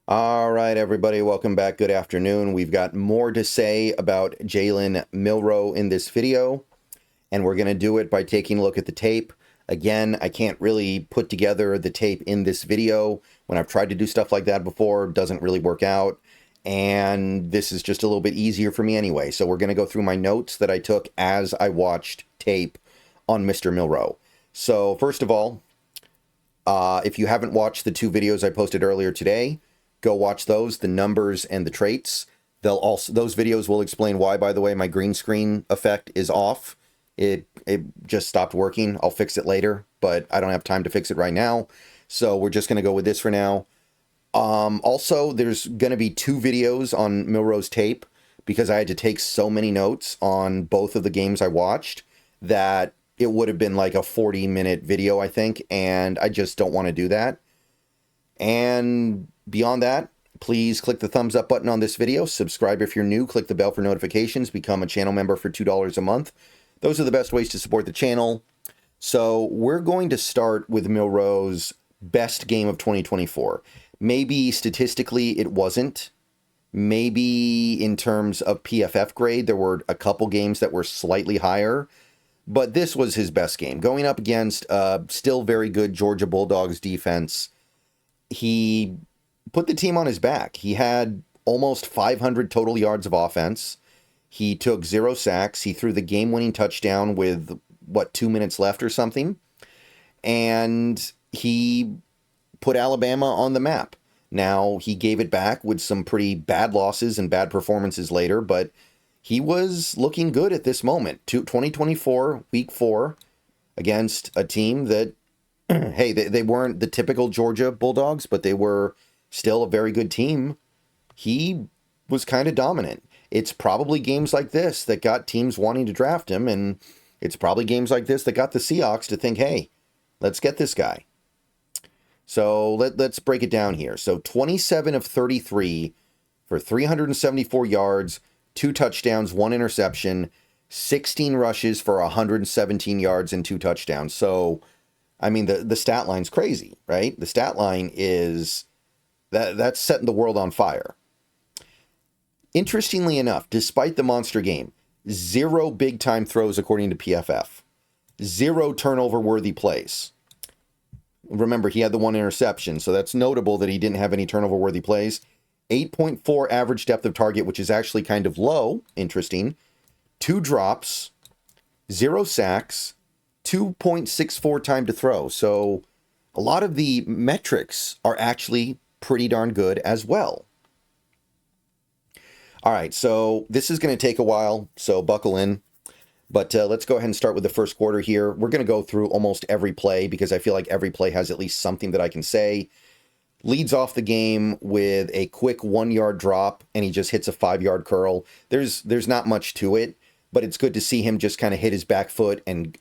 All right, everybody, welcome back. Good afternoon. We've got more to say about Jalen Milroe in this video, and we're going to do it by taking a look at the tape. Again, I can't really put together the tape in this video. When I've tried to do stuff like that before, it doesn't really work out, and this is just a little bit easier for me anyway. So we're going to go through my notes that I took as I watched tape on Mr. Milroe. So first of all, if you haven't watched the two videos I posted earlier today, go watch those, the numbers and the traits. Those videos will explain why, by the way, my green screen effect is off. It just stopped working. I'll fix it later, but I don't have time to fix it right now. So we're just going to go with this for now. Also, there's going to be two videos on Milroe's tape because I had to take so many notes on both of the games I watched that it would have been like a 40-minute video, I think, and I just don't want to do that. And beyond that, please click the thumbs up button on this video, subscribe if you're new, click the bell for notifications, become a channel member for $2 a month. Those are the best ways to support the channel. So we're going to start with Milroe's best game of 2024. Maybe statistically it wasn't. Maybe in terms of PFF grade, there were a couple games that were slightly higher. But this was his best game. Going up against still very good Georgia Bulldogs defense, he put the team on his back. He had almost 500 total yards of offense. He took 0 sacks. He threw the game-winning touchdown with, 2 minutes left or something. And he put Alabama on the map. Now, he gave it back with some pretty bad losses and bad performances later, but he was looking good at this moment. 2024, week 4, against a team that, hey, they weren't the typical Georgia Bulldogs, but they were still a very good team. He was kind of dominant. It's probably games like this that got teams wanting to draft him, and it's probably games like this that got the Seahawks to think, hey, let's get this guy. So let's break it down here. So 27 of 33 for 374 yards, 2 touchdowns, 1 interception, 16 rushes for 117 yards and 2 touchdowns. So, I mean, the stat line's crazy, right? The stat line is that's setting the world on fire. Interestingly enough, despite the monster game, 0 big-time throws according to PFF, 0 turnover-worthy plays. Remember, he had the 1 interception, so that's notable that he didn't have any turnover-worthy plays. 8.4 average depth of target, which is actually kind of low, interesting. 2 drops, 0 sacks, 2.64 time to throw. So a lot of the metrics are actually pretty darn good as well. All right, so this is going to take a while, so buckle in. But let's go ahead and start with the first quarter here. We're going to go through almost every play because I feel like every play has at least something that I can say. Leads off the game with a quick 1-yard drop, and he just hits a 5-yard curl. There's not much to it, but it's good to see him just kind of hit his back foot and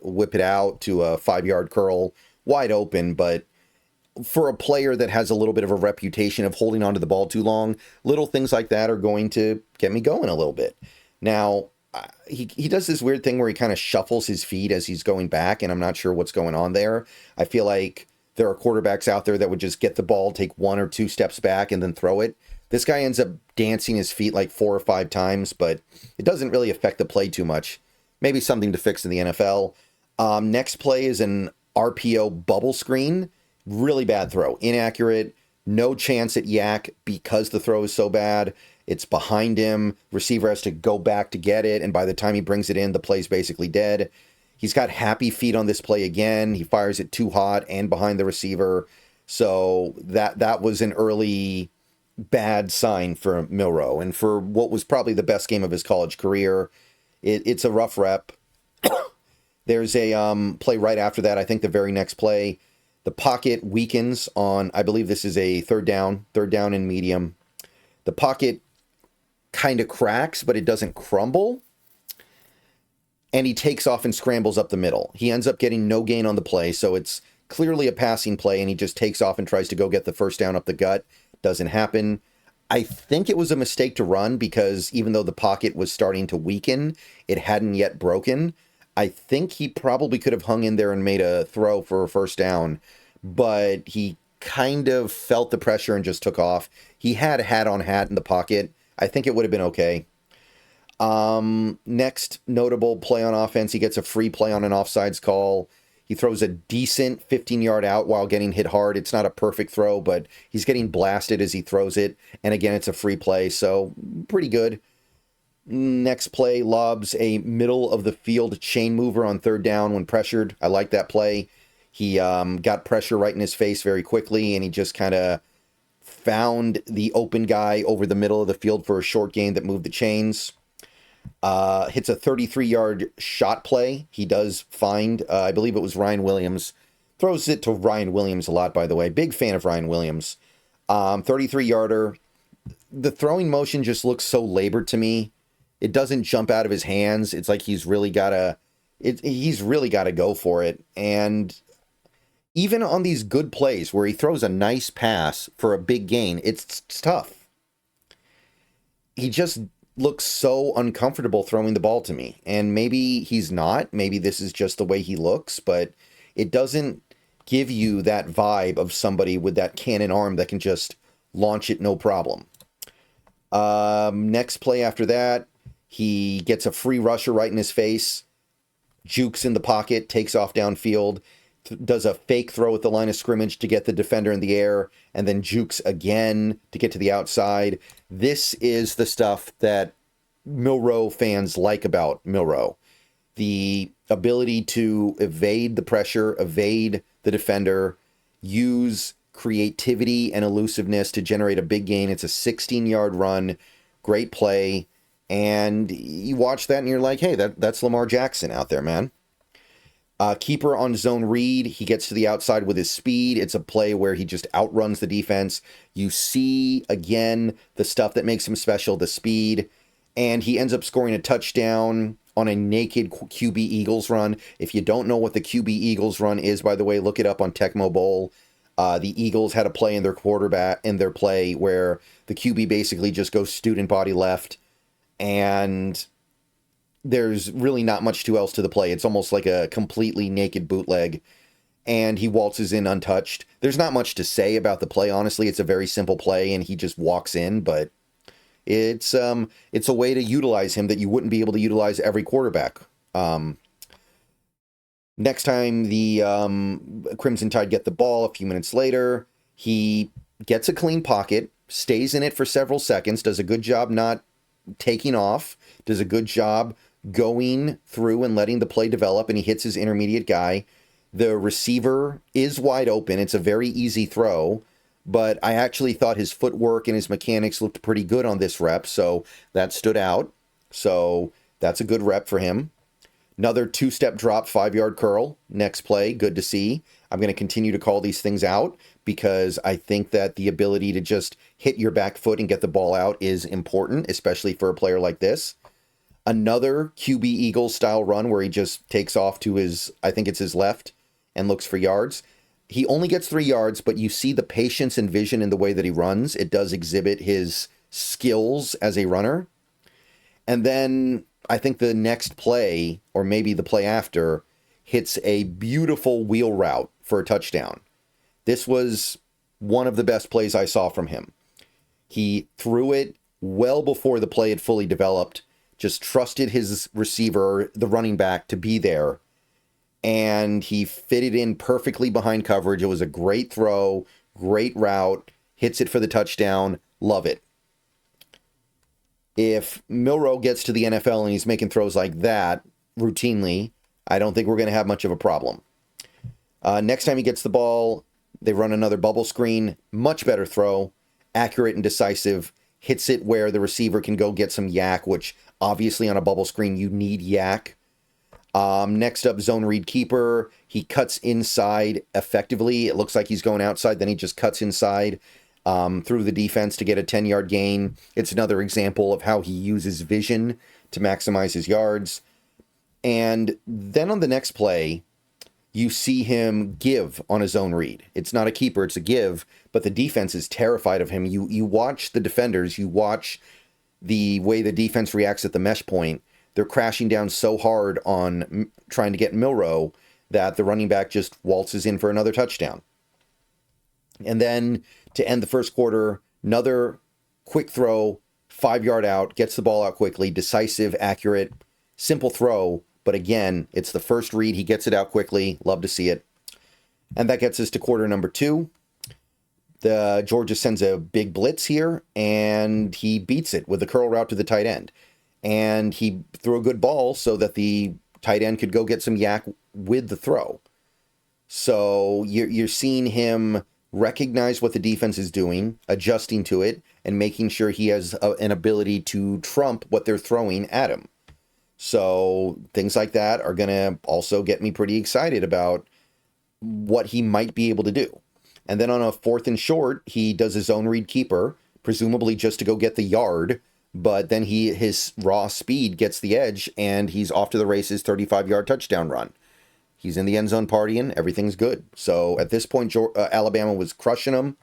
whip it out to a 5-yard curl, wide open. But for a player that has a little bit of a reputation of holding onto the ball too long, little things like that are going to get me going a little bit. Now, he does this weird thing where he kind of shuffles his feet as he's going back, and I'm not sure what's going on there. I feel like there are quarterbacks out there that would just get the ball, take 1 or 2 steps back, and then throw it. This guy ends up dancing his feet like 4 or 5 times, but it doesn't really affect the play too much. Maybe something to fix in the NFL. Next play is an RPO bubble screen. Really bad throw. Inaccurate. No chance at Yak because the throw is so bad. It's behind him. Receiver has to go back to get it, and by the time he brings it in, the play's basically dead. He's got happy feet on this play again. He fires it too hot and behind the receiver. So that was an early bad sign for Milroe. And for what was probably the best game of his college career, it's a rough rep. There's a play right after that. I think the very next play, the pocket weakens on, I believe this is a third down and medium. The pocket kind of cracks, but it doesn't crumble. And he takes off and scrambles up the middle. He ends up getting no gain on the play, so it's clearly a passing play, and he just takes off and tries to go get the first down up the gut. Doesn't happen. I think it was a mistake to run because even though the pocket was starting to weaken, it hadn't yet broken. I think he probably could have hung in there and made a throw for a first down, but he kind of felt the pressure and just took off. He had hat on hat in the pocket. I think it would have been okay. Next notable play on offense, he gets a free play on an offsides call. He throws a decent 15-yard out while getting hit hard. It's not a perfect throw, but he's getting blasted as he throws it. And again, it's a free play, so pretty good. Next play, lobs a middle-of-the-field chain mover on third down when pressured. I like that play. He got pressure right in his face very quickly, and he just kind of found the open guy over the middle of the field for a short gain that moved the chains. Hits a 33-yard shot play. He does find, I believe it was Ryan Williams. Throws it to Ryan Williams a lot, by the way. Big fan of Ryan Williams. 33-yarder. The throwing motion just looks so labored to me. It doesn't jump out of his hands. It's like he's really got to go for it. And even on these good plays where he throws a nice pass for a big gain, it's tough. He just looks so uncomfortable throwing the ball to me. And maybe he's not. Maybe this is just the way he looks, but it doesn't give you that vibe of somebody with that cannon arm that can just launch it no problem. Next play after that, he gets a free rusher right in his face, jukes in the pocket, takes off downfield, does a fake throw at the line of scrimmage to get the defender in the air, and then jukes again to get to the outside. This is the stuff that Milroe fans like about Milroe. The ability to evade the pressure, evade the defender, use creativity and elusiveness to generate a big gain. It's a 16-yard run, great play, and you watch that and you're like, hey, that's Lamar Jackson out there, man. Keeper on zone read. He gets to the outside with his speed. It's a play where he just outruns the defense. You see, again, the stuff that makes him special, the speed. And he ends up scoring a touchdown on a naked QB Eagles run. If you don't know what the QB Eagles run is, by the way, look it up on Tecmo Bowl. The Eagles had a play in their play where the QB basically just goes student body left, and there's really not much else to the play. It's almost like a completely naked bootleg, and he waltzes in untouched. There's not much to say about the play, honestly. It's a very simple play, and he just walks in, but it's a way to utilize him that you wouldn't be able to utilize every quarterback. Next time the Crimson Tide get the ball, a few minutes later, he gets a clean pocket, stays in it for several seconds, does a good job not taking off, does a good job going through and letting the play develop, and he hits his intermediate guy. The receiver is wide open. It's a very easy throw, but I actually thought his footwork and his mechanics looked pretty good on this rep, so that stood out. So that's a good rep for him. Another two-step drop, 5-yard curl. Next play, good to see. I'm going to continue to call these things out because I think that the ability to just hit your back foot and get the ball out is important, especially for a player like this. Another QB Eagles style run where he just takes off to his, I think it's his left, and looks for yards. He only gets 3 yards, but you see the patience and vision in the way that he runs. It does exhibit his skills as a runner. And then I think the next play, or maybe the play after, hits a beautiful wheel route for a touchdown. This was one of the best plays I saw from him. He threw it well before the play had fully developed, just trusted his receiver, the running back, to be there, and he fitted in perfectly behind coverage. It was a great throw, great route, hits it for the touchdown. Love it. If Milroe gets to the NFL and he's making throws like that routinely, I don't think we're going to have much of a problem. Next time he gets the ball, they run another bubble screen. Much better throw, accurate and decisive. Hits it where the receiver can go get some yak, which obviously on a bubble screen you need yak. Next up, zone read keeper. He cuts inside effectively. It looks like he's going outside, then he just cuts inside through the defense to get a 10-yard gain. It's another example of how he uses vision to maximize his yards. And then on the next play, you see him give on a zone read. It's not a keeper, it's a give, but the defense is terrified of him. You watch the defenders, you watch the way the defense reacts at the mesh point. They're crashing down so hard on trying to get Milroe that the running back just waltzes in for another touchdown. And then to end the first quarter, another quick throw, 5-yard out, gets the ball out quickly, decisive, accurate, simple throw. But again, it's the first read. He gets it out quickly. Love to see it. And that gets us to quarter number 2. Georgia sends a big blitz here, and he beats it with a curl route to the tight end. And he threw a good ball so that the tight end could go get some yak with the throw. So you're seeing him recognize what the defense is doing, adjusting to it, and making sure he has an ability to trump what they're throwing at him. So things like that are going to also get me pretty excited about what he might be able to do. And then on a 4th and short, he does his own read keeper, presumably just to go get the yard, but then his raw speed gets the edge, and he's off to the races, 35-yard touchdown run. He's in the end zone partying. Everything's good. So at this point, Alabama was crushing him.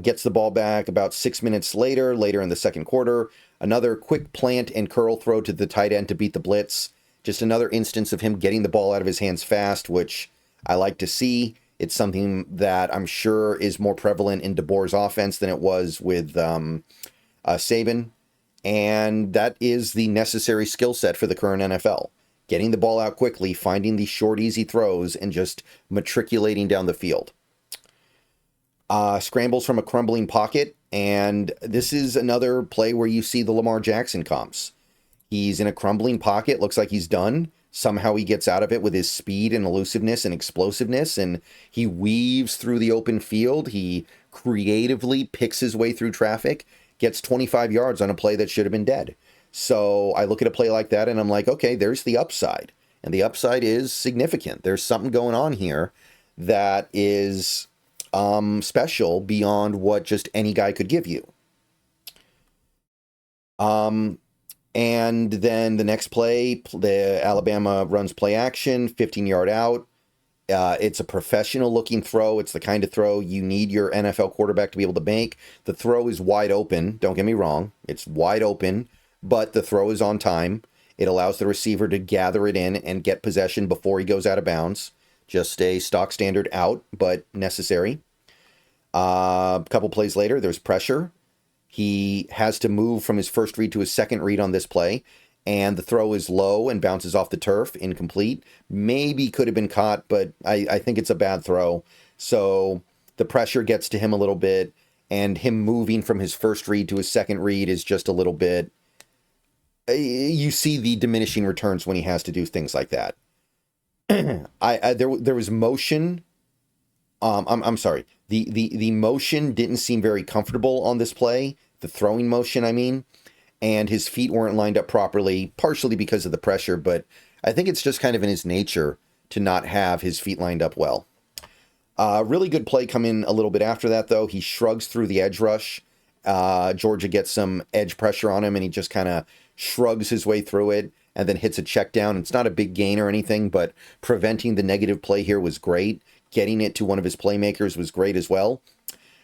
Gets the ball back about 6 minutes later in the second quarter. Another quick plant and curl throw to the tight end to beat the blitz. Just another instance of him getting the ball out of his hands fast, which I like to see. It's something that I'm sure is more prevalent in DeBoer's offense than it was with Saban. And that is the necessary skill set for the current NFL. Getting the ball out quickly, finding these short, easy throws, and just matriculating down the field. Scrambles from a crumbling pocket, and this is another play where you see the Lamar Jackson comps. He's in a crumbling pocket, looks like he's done. Somehow he gets out of it with his speed and elusiveness and explosiveness, and he weaves through the open field. He creatively picks his way through traffic, gets 25 yards on a play that should have been dead. So I look at a play like that and I'm like, okay, there's the upside. And the upside is significant. There's something going on here that is special beyond what just any guy could give you. And then the next play, the Alabama runs play action, 15-yard out. It's a professional looking throw. It's the kind of throw you need your NFL quarterback to be able to make. The throw is wide open. Don't get me wrong. It's wide open, but the throw is on time. It allows the receiver to gather it in and get possession before he goes out of bounds. Just a stock standard out, but necessary. A couple plays later, there's pressure. He has to move from his first read to his second read on this play, and the throw is low and bounces off the turf, incomplete. Maybe could have been caught, but I think it's a bad throw. So the pressure gets to him a little bit, and him moving from his first read to his second read is just a little bit... You see the diminishing returns when he has to do things like that. There was motion. I'm sorry. The motion didn't seem very comfortable on this play. The throwing motion, I mean. And his feet weren't lined up properly, partially because of the pressure, but I think it's just kind of in his nature to not have his feet lined up well. Really good play coming a little bit after that, though. He shrugs through the edge rush. Georgia gets some edge pressure on him, and he just kind of shrugs his way through it and then hits a check down. It's not a big gain or anything, but preventing the negative play here was great. Getting it to one of his playmakers was great as well.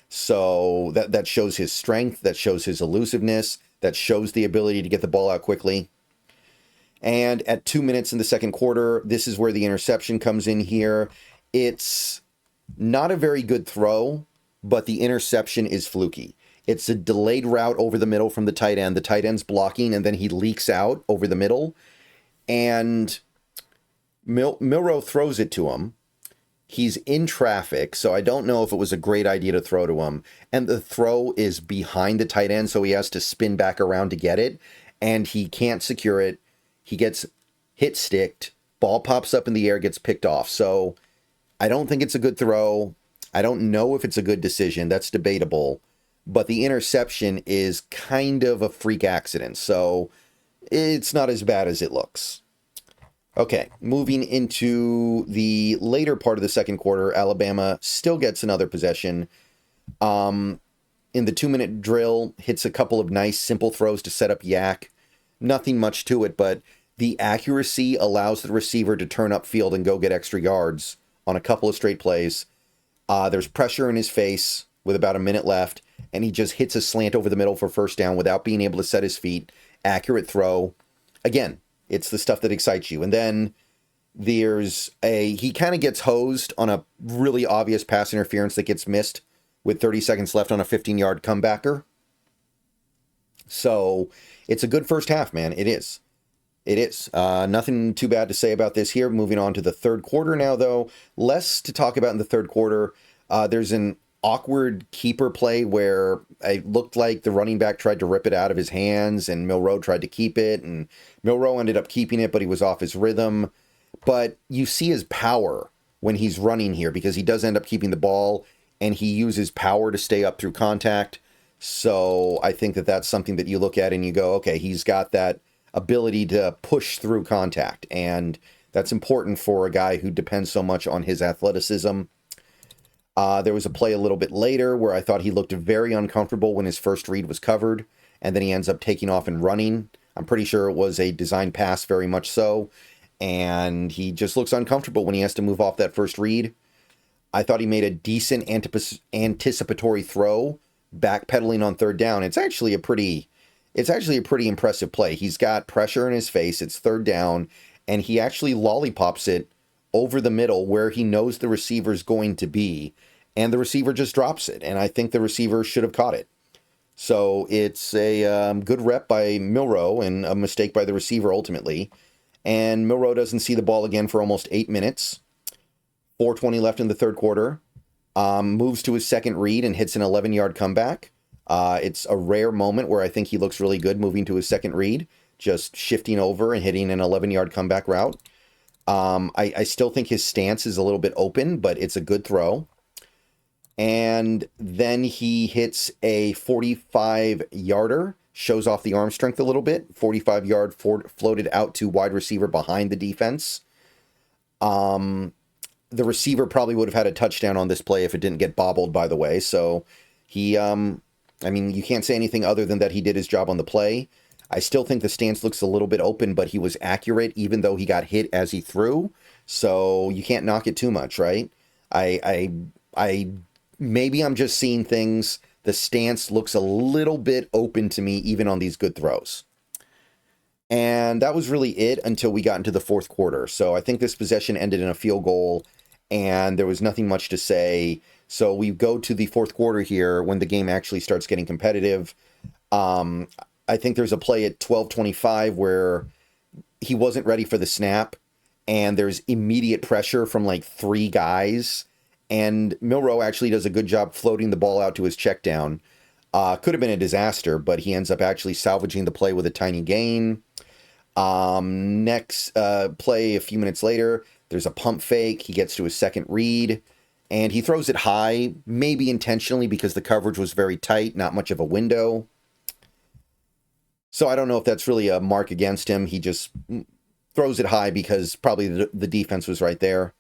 So that shows his strength, that shows his elusiveness, that shows the ability to get the ball out quickly. And at 2 minutes in the second quarter, this is where the interception comes in here. It's not a very good throw, but the interception is fluky. It's a delayed route over the middle from the tight end. The tight end's blocking, and then he leaks out over the middle. And Milroe throws it to him. He's in traffic, so I don't know if it was a great idea to throw to him. And the throw is behind the tight end, so he has to spin back around to get it. And he can't secure it. He gets hit-sticked. Ball pops up in the air, gets picked off. So I don't think it's a good throw. I don't know if it's a good decision. That's debatable. But the interception is kind of a freak accident, so it's not as bad as it looks. Okay, moving into the later part of the second quarter, Alabama still gets another possession. In the 2-minute drill, hits a couple of nice, simple throws to set up yak. Nothing much to it, but the accuracy allows the receiver to turn upfield and go get extra yards on a couple of straight plays. There's pressure in his face with about a minute left, and he just hits a slant over the middle for first down without being able to set his feet. Accurate throw. Again, it's the stuff that excites you. And then He kind of gets hosed on a really obvious pass interference that gets missed with 30 seconds left on a 15-yard comebacker. So it's a good first half, man. It is. It is. Nothing too bad to say about this here. Moving on to the third quarter now, though. Less to talk about in the third quarter. There's an awkward keeper play where it looked like the running back tried to rip it out of his hands, and Milroe tried to keep it, and Milroe ended up keeping it, but he was off his rhythm. But you see his power when he's running here, because he does end up keeping the ball, and he uses power to stay up through contact. So I think that that's something that you look at and you go, okay, he's got that ability to push through contact, and that's important for a guy who depends so much on his athleticism. There was a play a little bit later where I thought he looked very uncomfortable when his first read was covered, and then he ends up taking off and running. I'm pretty sure it was a design pass, very much so, and he just looks uncomfortable when he has to move off that first read. I thought he made a decent anticipatory throw, backpedaling on third down. It's actually a pretty impressive play. He's got pressure in his face. It's third down, and he actually lollipops it over the middle where he knows the receiver's going to be, and the receiver just drops it, and I think the receiver should have caught it. So it's a good rep by Milroe and a mistake by the receiver ultimately, and Milroe doesn't see the ball again for almost 8 minutes. 4:20 left in the third quarter. Moves to his second read and hits an 11-yard comeback. It's a rare moment where I think he looks really good moving to his second read, just shifting over and hitting an 11-yard comeback route. I still think his stance is a little bit open, but it's a good throw. And then he hits a 45-yarder, shows off the arm strength a little bit. 45-yard floated out to wide receiver behind the defense. The receiver probably would have had a touchdown on this play if it didn't get bobbled, by the way. So he, you can't say anything other than that he did his job on the play. I still think the stance looks a little bit open, but he was accurate even though he got hit as he threw. So you can't knock it too much, right? Maybe I'm just seeing things. The stance looks a little bit open to me even on these good throws. And that was really it until we got into the fourth quarter. So I think this possession ended in a field goal, and there was nothing much to say. So we go to the fourth quarter here when the game actually starts getting competitive. I think there's a play at 12:25 where he wasn't ready for the snap, and there's immediate pressure from like 3 guys, and Milroe actually does a good job floating the ball out to his check down. Could have been a disaster, but he ends up actually salvaging the play with a tiny gain. Next play, a few minutes later, there's a pump fake. He gets to his second read, and he throws it high, maybe intentionally because the coverage was very tight, not much of a window. So I don't know if that's really a mark against him. He just throws it high because probably the defense was right there.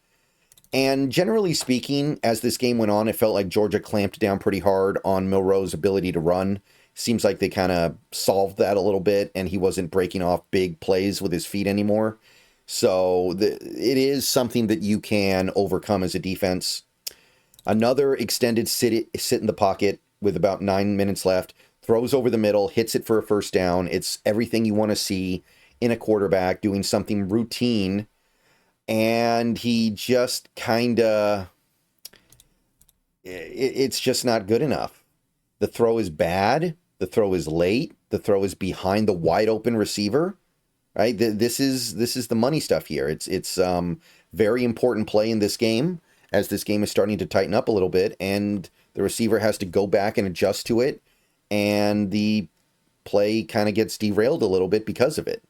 And generally speaking, as this game went on, it felt like Georgia clamped down pretty hard on Milroe's ability to run. Seems like they kind of solved that a little bit, and he wasn't breaking off big plays with his feet anymore. So it is something that you can overcome as a defense. Another extended sit in the pocket with about 9 minutes left. Throws over the middle, hits it for a first down. It's everything you want to see in a quarterback, doing something routine. And he just kind of... It's just not good enough. The throw is bad. The throw is late. The throw is behind the wide open receiver. Right? This is the money stuff here. It's very important play in this game, as this game is starting to tighten up a little bit, and the receiver has to go back and adjust to it. And the play kind of gets derailed a little bit because of it.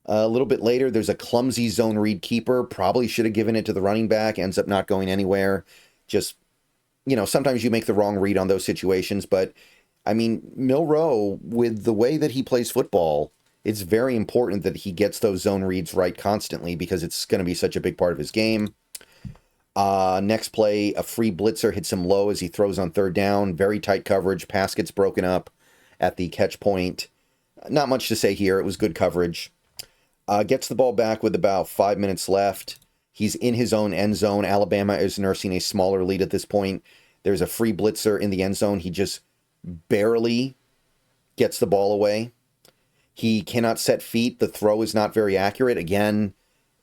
A little bit later, there's a clumsy zone read keeper. Probably should have given it to the running back. Ends up not going anywhere. Just, sometimes you make the wrong read on those situations. But, Milroe, with the way that he plays football, it's very important that he gets those zone reads right constantly because it's going to be such a big part of his game. Next play, a free blitzer hits him low as he throws on third down. Very tight coverage. Pass gets broken up at the catch point. Not much to say here. It was good coverage. Gets the ball back with about 5 minutes left. He's in his own end zone. Alabama is nursing a smaller lead at this point. There's a free blitzer in the end zone. He just barely gets the ball away. He cannot set feet. The throw is not very accurate. Again,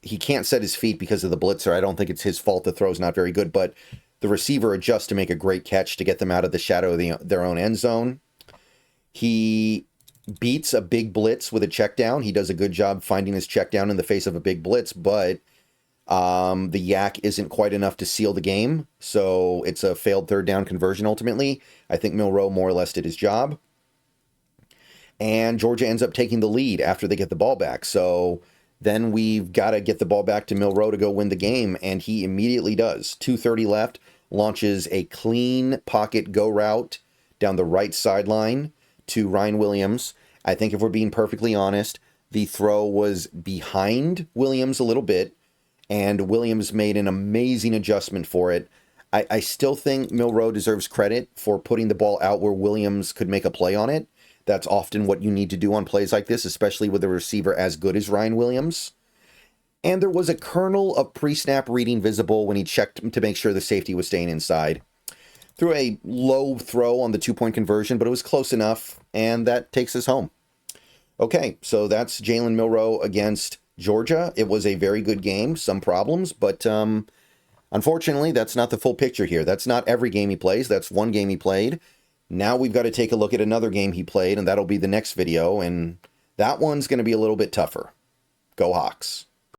he can't set his feet because of the blitzer. I don't think it's his fault. The throw's not very good, but the receiver adjusts to make a great catch to get them out of the shadow of their own end zone. He beats a big blitz with a check down. He does a good job finding his check down in the face of a big blitz, but the yak isn't quite enough to seal the game, so it's a failed third down conversion ultimately. I think Milroe more or less did his job. And Georgia ends up taking the lead after they get the ball back. So then we've got to get the ball back to Milroe to go win the game, and he immediately does. 2:30 left, launches a clean pocket go route down the right sideline to Ryan Williams. I think if we're being perfectly honest, the throw was behind Williams a little bit, and Williams made an amazing adjustment for it. I still think Milroe deserves credit for putting the ball out where Williams could make a play on it. That's often what you need to do on plays like this, especially with a receiver as good as Ryan Williams. And there was a kernel of pre-snap reading visible when he checked to make sure the safety was staying inside. Threw a low throw on the 2-point conversion, but it was close enough, and that takes us home. Okay, so that's Jalen Milroe against Georgia. It was a very good game, some problems, but unfortunately, that's not the full picture here. That's not every game he plays. That's one game he played. Now we've got to take a look at another game he played, and that'll be the next video, and that one's going to be a little bit tougher. Go Hawks.